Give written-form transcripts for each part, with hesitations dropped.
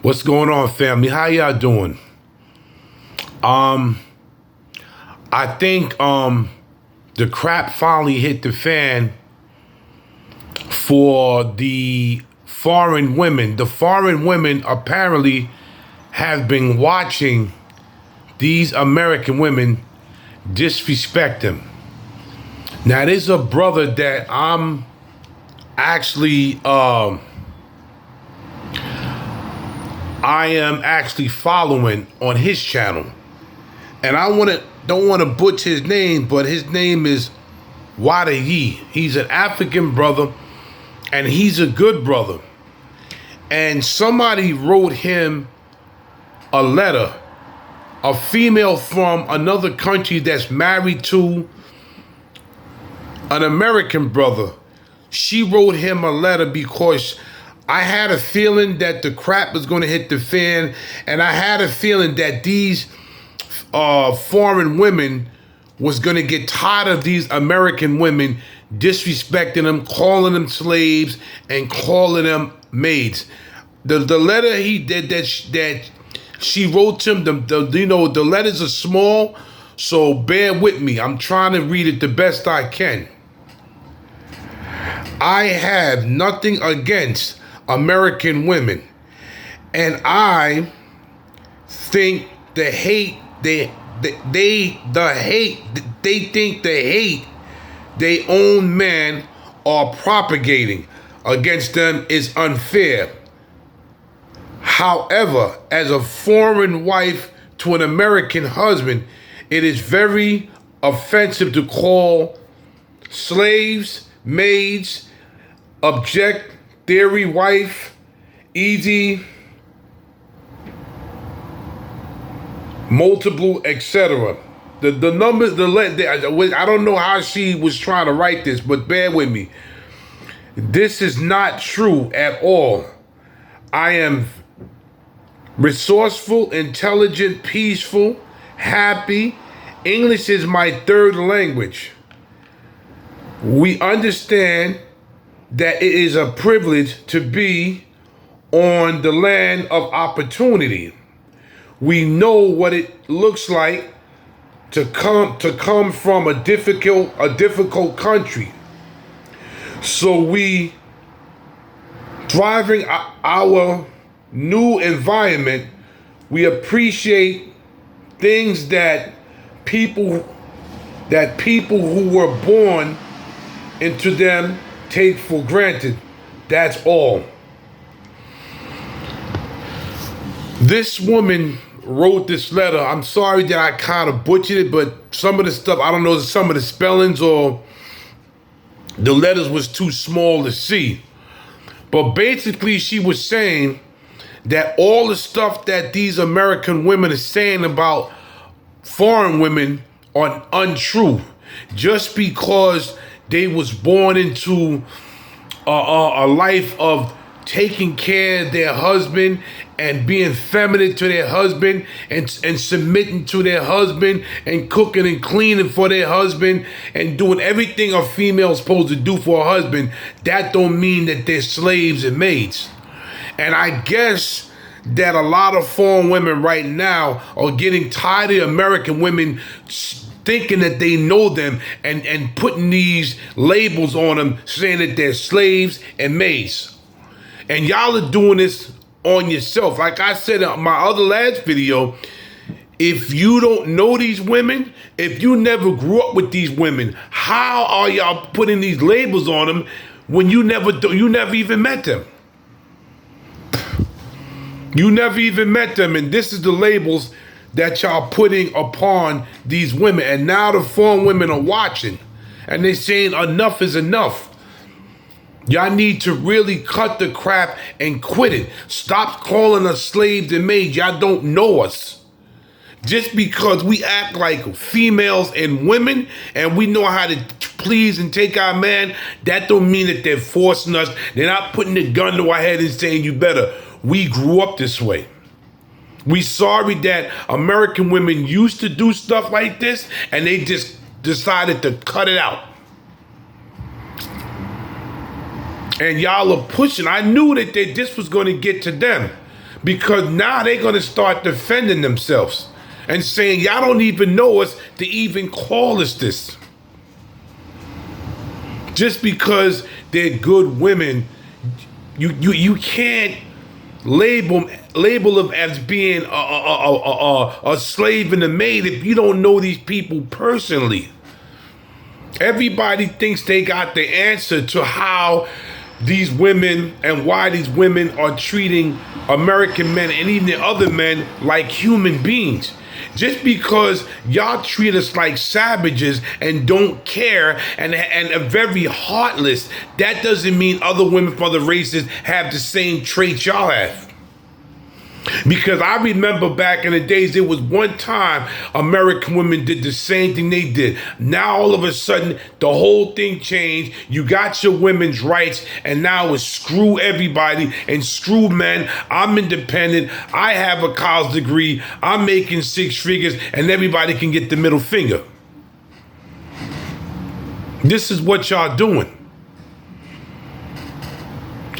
What's going on, family? How y'all doing? I think the crap finally hit the fan for the foreign women. The foreign women apparently have been watching these American women disrespect them. Now, there's a brother that I'm actually I am actually following on his channel, and don't want to butcher his name, but his name is Wada Yi. He's an African brother, and he's a good brother. And somebody wrote him a letter, a female from another country that's married to an American brother. She wrote him a letter because I had a feeling that the crap was going to hit the fan, and I had a feeling that these foreign women was going to get tired of these American women disrespecting them, calling them slaves, and calling them maids. The letter he did that she wrote to him, the letters are small, so bear with me. I'm trying to read it the best I can. I have nothing against American women, and I think the hate they think the hate their own men are propagating against them is unfair. However, as a foreign wife to an American husband, it is very offensive to call slaves, maids, object theory wife, easy, multiple, etc. The numbers, I don't know how she was trying to write this, but bear with me. This is not true at all. I am resourceful, intelligent, peaceful, happy. English is my third language. We understand that it is a privilege to be on the land of opportunity. We know what it looks like to come from a difficult country. So we thriving our new environment, we appreciate things that people who were born into them take for granted. That's all. This woman wrote this letter. I'm sorry that I kind of butchered it, but some of the stuff, I don't know, some of the spellings or the letters was too small to see. But basically, she was saying that all the stuff that these American women are saying about foreign women are untrue. Just because they was born into a life of taking care of their husband and being feminine to their husband and submitting to their husband and cooking and cleaning for their husband and doing everything a female's supposed to do for her husband, that don't mean that they're slaves and maids. And I guess that a lot of foreign women right now are getting tired of American women thinking that they know them and putting these labels on them saying that they're slaves and maids. And y'all are doing this on yourself. Like I said in my other last video, if you don't know these women, if you never grew up with these women, how are y'all putting these labels on them when you never even met them? You never even met them, and this is the labels that y'all putting upon these women. And now the foreign women are watching, and they're saying enough is enough. Y'all need to really cut the crap and quit it. Stop calling us slaves and maids. Y'all don't know us. Just because we act like females and women and we know how to please and take our man, that don't mean that they're forcing us. They're not putting the gun to our head and saying you better. We grew up this way. We sorry that American women used to do stuff like this and they just decided to cut it out. And y'all are pushing. I knew that this was going to get to them because now they're going to start defending themselves and saying, y'all don't even know us to even call us this. Just because they're good women, you can't label them as being a slave and a maid if you don't know these people personally. Everybody thinks they got the answer to how these women and why these women are treating American men and even the other men like human beings. Just because y'all treat us like savages and don't care and are very heartless, that doesn't mean other women from other races have the same traits y'all have. Because I remember back in the days, there was one time American women did the same thing they did. Now all of a sudden, the whole thing changed. You got your women's rights, and now it's screw everybody and screw men. I'm independent. I have a college degree. I'm making 6 figures, and everybody can get the middle finger. This is what y'all doing.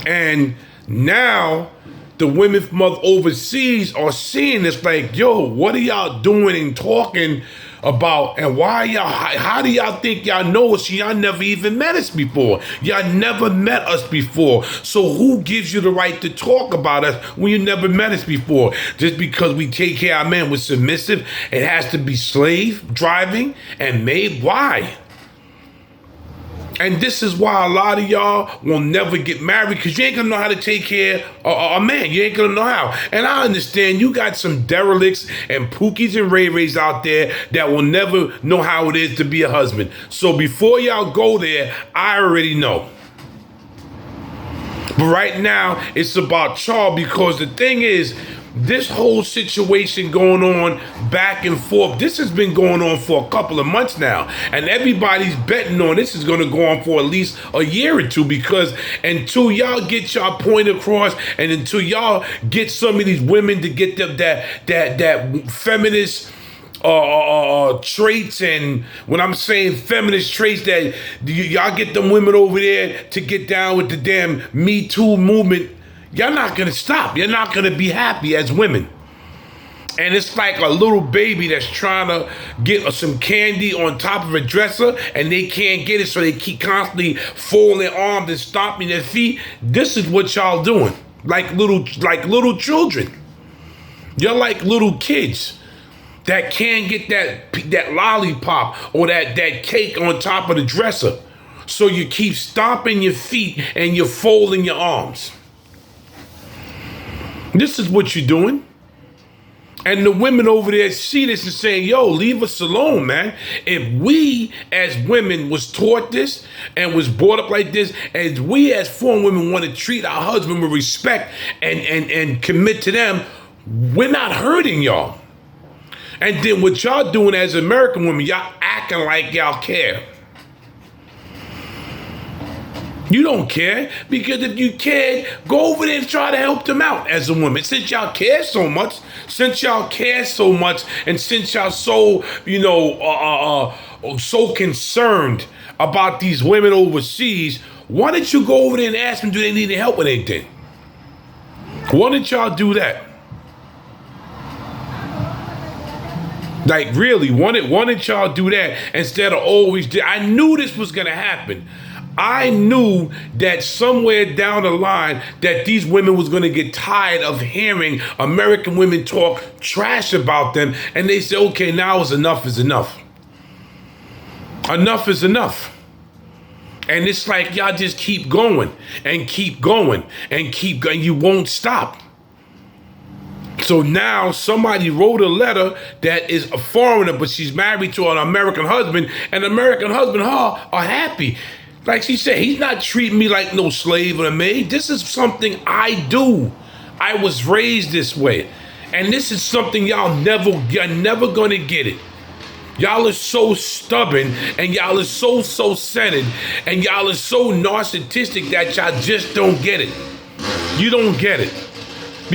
And now the women from overseas are seeing this like, yo, what are y'all doing and talking about? And why y'all, how do y'all think y'all know us? Y'all never even met us before. Y'all never met us before. So who gives you the right to talk about us when you never met us before? Just because we take care of our men, we're submissive, it has to be slave driving and maid? Why? And this is why a lot of y'all will never get married, because you ain't gonna know how to take care of a man. You ain't gonna know how. And I understand you got some derelicts and pookies and ray-rays out there that will never know how it is to be a husband. So before y'all go there, I already know. But right now, it's about y'all, because the thing is, this whole situation going on back and forth, this has been going on for a couple of months now. And everybody's betting on this is going to go on for at least a year or two, because until y'all get y'all point across and until y'all get some of these women to get them that feminist traits, and when I'm saying feminist traits, that y'all get them women over there to get down with the damn Me Too movement, y'all not gonna stop. You're not gonna be happy as women. And it's like a little baby that's trying to get some candy on top of a dresser and they can't get it, so they keep constantly folding their arms and stomping their feet. This is what y'all doing, like little children. You're like little kids that can't get that lollipop or that cake on top of the dresser. So you keep stomping your feet and you're folding your arms. This is what you're doing. And the women over there see this and saying, yo, leave us alone, man. If we as women was taught this and was brought up like this, as we as foreign women want to treat our husband with respect and commit to them, we're not hurting y'all. And then what y'all doing as American women, y'all acting like y'all care. You don't care, because if you cared, go over there and try to help them out as a woman. Since y'all care so much, and since y'all so, so concerned about these women overseas, why don't you go over there and ask them, do they need any help with anything? Why don't y'all do that? Like, really, why don't y'all do that instead of always... I knew this was going to happen. I knew that somewhere down the line that these women was going to get tired of hearing American women talk trash about them, and they said, okay, now enough is enough. Enough is enough. And it's like y'all just keep going and keep going and keep going. You won't stop. So now somebody wrote a letter that is a foreigner, but she's married to an American husband, and the American husband and her are happy. Like she said, he's not treating me like no slave or a maid. This is something I do. I was raised this way. And this is something you're never gonna get it. Y'all are so stubborn, and y'all are so centered, and y'all are so narcissistic that y'all just don't get it. You don't get it.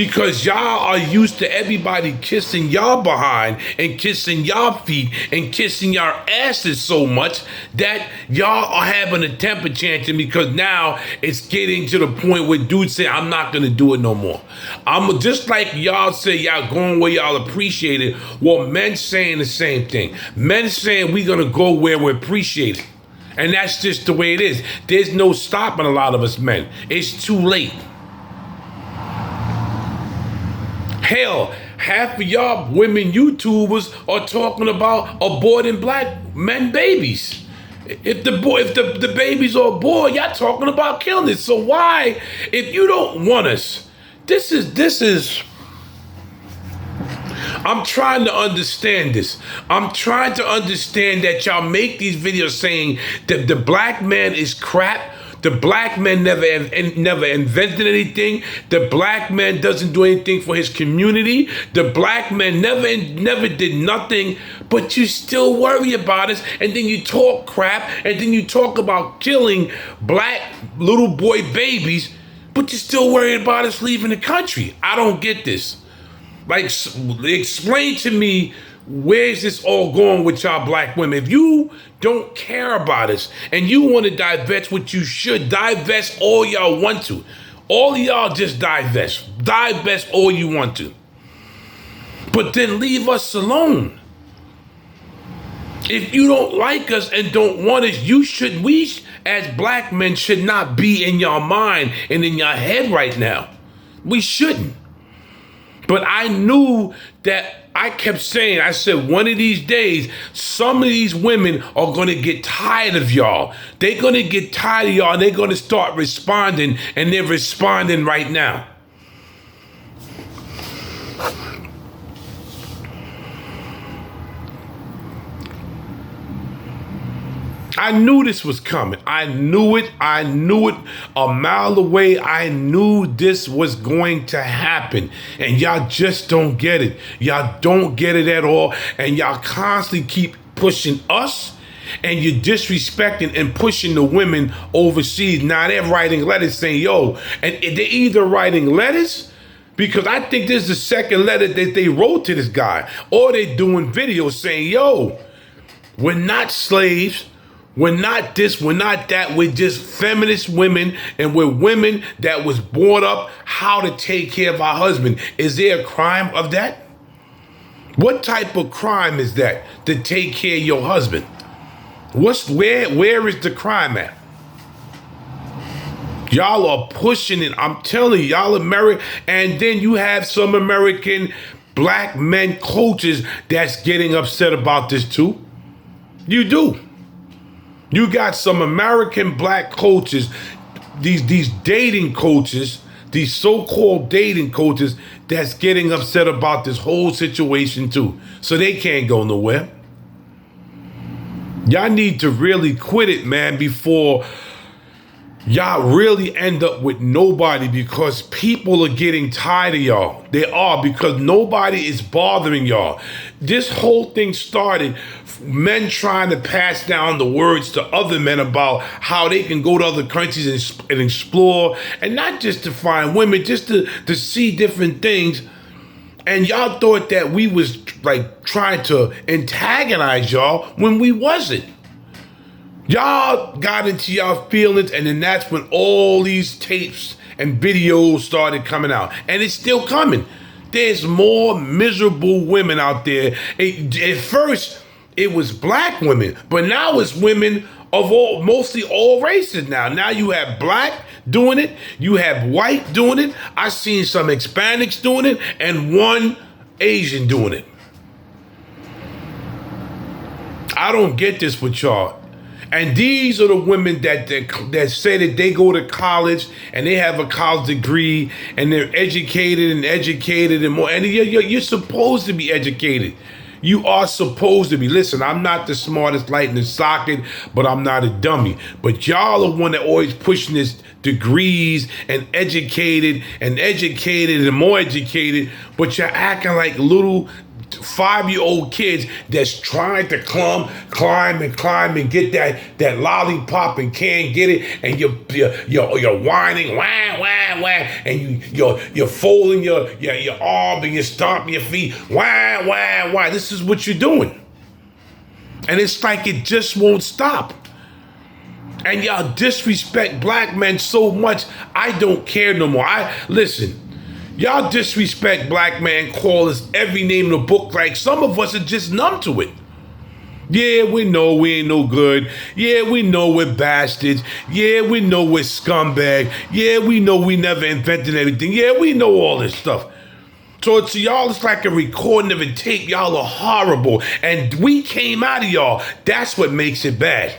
because y'all are used to everybody kissing y'all behind and kissing y'all feet and kissing y'all asses so much that y'all are having a temper tantrum because now it's getting to the point where dudes say, I'm not going to do it no more. I'm just like y'all say y'all going where y'all appreciate it. Well, men saying the same thing. Men saying we going to go where we appreciate it. And that's just the way it is. There's no stopping a lot of us men. It's too late. Hell, half of y'all women YouTubers are talking about aborting black men babies. If the babies are a boy, y'all talking about killing it. So why, if you don't want us, this is. I'm trying to understand this. I'm trying to understand that y'all make these videos saying that the black man is crap. The black man never invented anything. The black man doesn't do anything for his community. The black man never did nothing, but you still worry about us. And then you talk crap, and then you talk about killing black little boy babies, but you're still worried about us leaving the country. I don't get this. Like, explain to me, where's this all going with y'all black women? If you don't care about us and you want to divest, what you should, divest all y'all want to. All y'all just divest. Divest all you want to. But then leave us alone. If you don't like us and don't want us, we as black men should not be in your mind and in your head right now. We shouldn't. But I knew that I kept saying, I said, one of these days, some of these women are going to get tired of y'all. They're going to get tired of y'all and they're going to start responding, and they're responding right now. I knew this was coming. I knew it a mile away. I knew this was going to happen. And y'all just don't get it. Y'all don't get it at all. And y'all constantly keep pushing us, and you're disrespecting and pushing the women overseas. Now they're writing letters saying, yo, and they're either writing letters, because I think this is the second letter that they wrote to this guy, or they're doing videos saying, yo, we're not slaves. We're not this, we're not that. We're just feminist women, and we're women that was brought up how to take care of our husband. Is there a crime of that? What type of crime is that, to take care of your husband? Where is the crime at? Y'all are pushing it. I'm telling you, y'all American, and then you have some American black men coaches that's getting upset about this too. You do. You got some American black coaches, these dating coaches, these so-called dating coaches that's getting upset about this whole situation too. So they can't go nowhere. Y'all need to really quit it, man, before y'all really end up with nobody, because people are getting tired of y'all. They are, because nobody is bothering y'all. This whole thing started men trying to pass down the words to other men about how they can go to other countries and explore, and not just to find women, just to see different things. And y'all thought that we was like trying to antagonize y'all when we wasn't. Y'all got into y'all feelings, and then that's when all these tapes and videos started coming out. And it's still coming. There's more miserable women out there. At first, it was black women, but now it's women of mostly all races now. Now you have black doing it, you have white doing it, I've seen some Hispanics doing it, and one Asian doing it. I don't get this with y'all. And these are the women that say that they go to college and they have a college degree and they're educated and more. And you're supposed to be educated. You are supposed to be. Listen, I'm not the smartest light in the socket, but I'm not a dummy. But y'all are one that always pushing this degrees and educated and more educated, but you're acting like little 5-year-old kids that's trying to climb and get that lollipop and can't get it, and you're whining, wah wah wah, and you're folding your arm and you're stomping your feet, wah wah wah. This is what you're doing, and it's like it just won't stop. And y'all disrespect black men so much, I don't care no more. Listen, y'all disrespect black men, call us every name in the book, like some of us are just numb to it. Yeah, we know we ain't no good. Yeah, we know we're bastards. Yeah, we know we're scumbag. Yeah, we know we never invented anything. Yeah, we know all this stuff. So to y'all, it's like a recording of a tape. Y'all are horrible. And we came out of y'all. That's what makes it bad.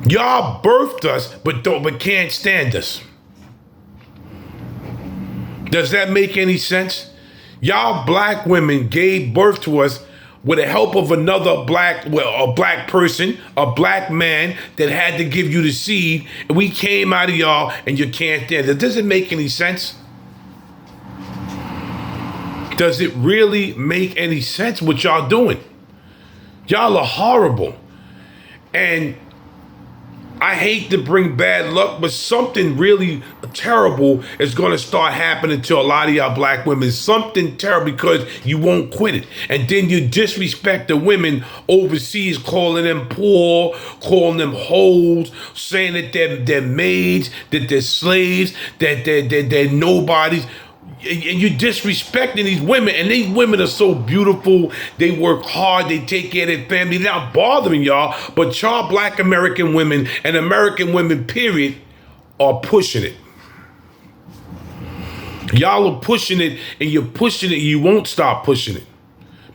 Y'all birthed us, but can't stand us. Does that make any sense? Y'all black women gave birth to us with the help of a black person, a black man that had to give you the seed, and we came out of y'all and you can't stand it. Does it make any sense? Does it really make any sense what y'all doing? Y'all are horrible. And I hate to bring bad luck, but something really terrible is going to start happening to a lot of y'all black women. Something terrible, because you won't quit it. And then you disrespect the women overseas, calling them poor, calling them hoes, saying that they're maids, that they're slaves, that they're nobodies. And you're disrespecting these women, and these women are so beautiful. They work hard. They take care of their family. They're not bothering y'all, but y'all black American women and American women, period, are pushing it. Y'all are pushing it, and you're pushing it. You won't stop pushing it.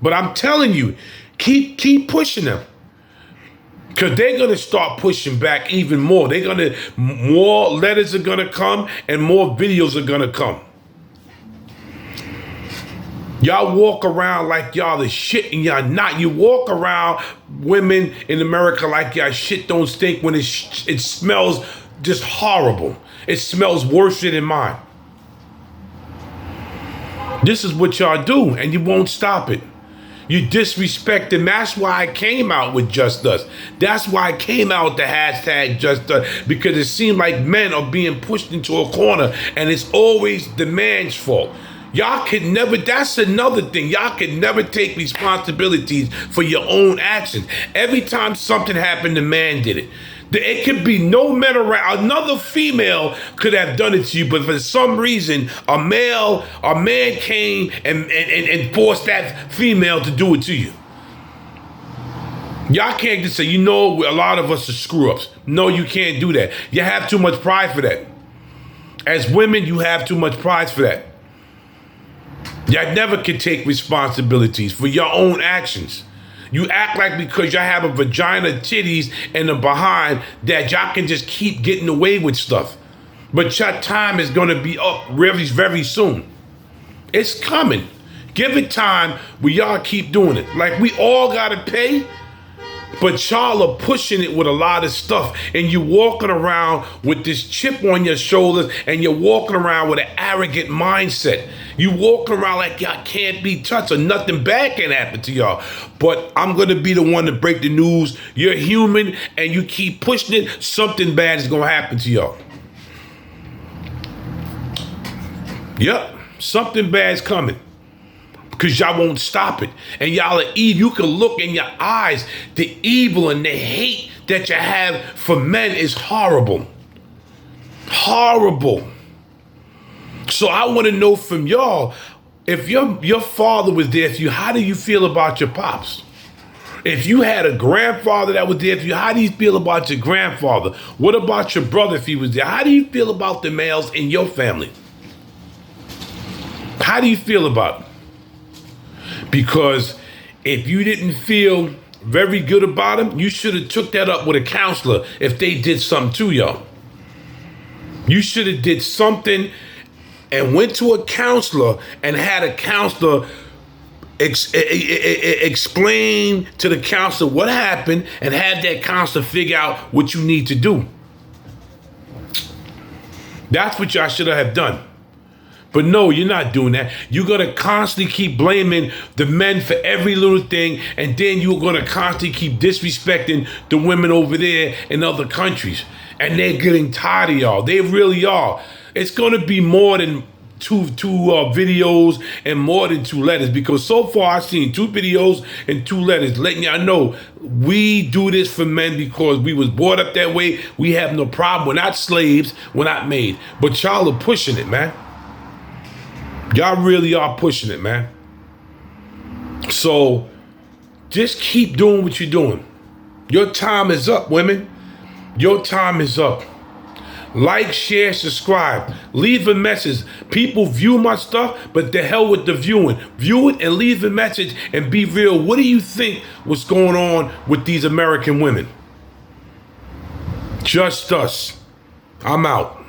But I'm telling you, keep pushing them, because they're going to start pushing back even more. More letters are going to come, and more videos are going to come. Y'all walk around like y'all the shit, and y'all not. You walk around, women in America, like y'all shit don't stink when it smells just horrible. It smells worse than mine. This is what y'all do, and you won't stop it. You disrespect them. That's why I came out with Just Us. That's why I came out with the hashtag Just Us, because it seemed like men are being pushed into a corner, and it's always the man's fault. Y'all can never, that's another thing. Y'all can never take responsibilities for your own actions. Every time something happened, the man did it. It could be no men around. Another female could have done it to you, but for some reason, a man came and forced that female to do it to you. Y'all can't just say, a lot of us are screw-ups. No, you can't do that. You have too much pride for that. As women, you have too much pride for that. Y'all never can take responsibilities for your own actions. You act like because y'all have a vagina, titties, and a behind that y'all can just keep getting away with stuff. But your time is going to be up very, very soon. It's coming. Give it time where y'all keep doing it. Like, we all got to pay, but y'all are pushing it with a lot of stuff. And you walking around with this chip on your shoulders, and you're walking around with an arrogant mindset. You walking around like y'all can't be touched, or nothing bad can happen to y'all. But I'm going to be the one to break the news. You're human, and you keep pushing it, something bad is going to happen to y'all. Yep, something bad's coming, because y'all won't stop it. And y'all are evil. You can look in your eyes. The evil and the hate that you have for men is horrible. Horrible. So I want to know from y'all, if your father was there for you, how do you feel about your pops? If you had a grandfather that was there for you, how do you feel about your grandfather? What about your brother if he was there? How do you feel about the males in your family? How do you feel about it? Because if you didn't feel very good about them, you should have took that up with a counselor if they did something to y'all. You should have did something and went to a counselor and had a counselor explain to the counselor what happened, and have that counselor figure out what you need to do. That's what y'all should have done. But no, you're not doing that. You're going to constantly keep blaming the men for every little thing, and then you're going to constantly keep disrespecting the women over there in other countries. And they're getting tired of y'all. They really are. It's going to be more than two videos and more than 2 letters, because so far I've seen 2 videos and 2 letters letting y'all know we do this for men because we was brought up that way. We have no problem. We're not slaves. We're not made. But y'all are pushing it, man. Y'all really are pushing it, man. So just keep doing what you're doing. Your time is up, women. Your time is up. Like, share, subscribe. Leave a message. People view my stuff, but the hell with the viewing. View it and leave a message and be real. What do you think was going on with these American women? Just us. I'm out.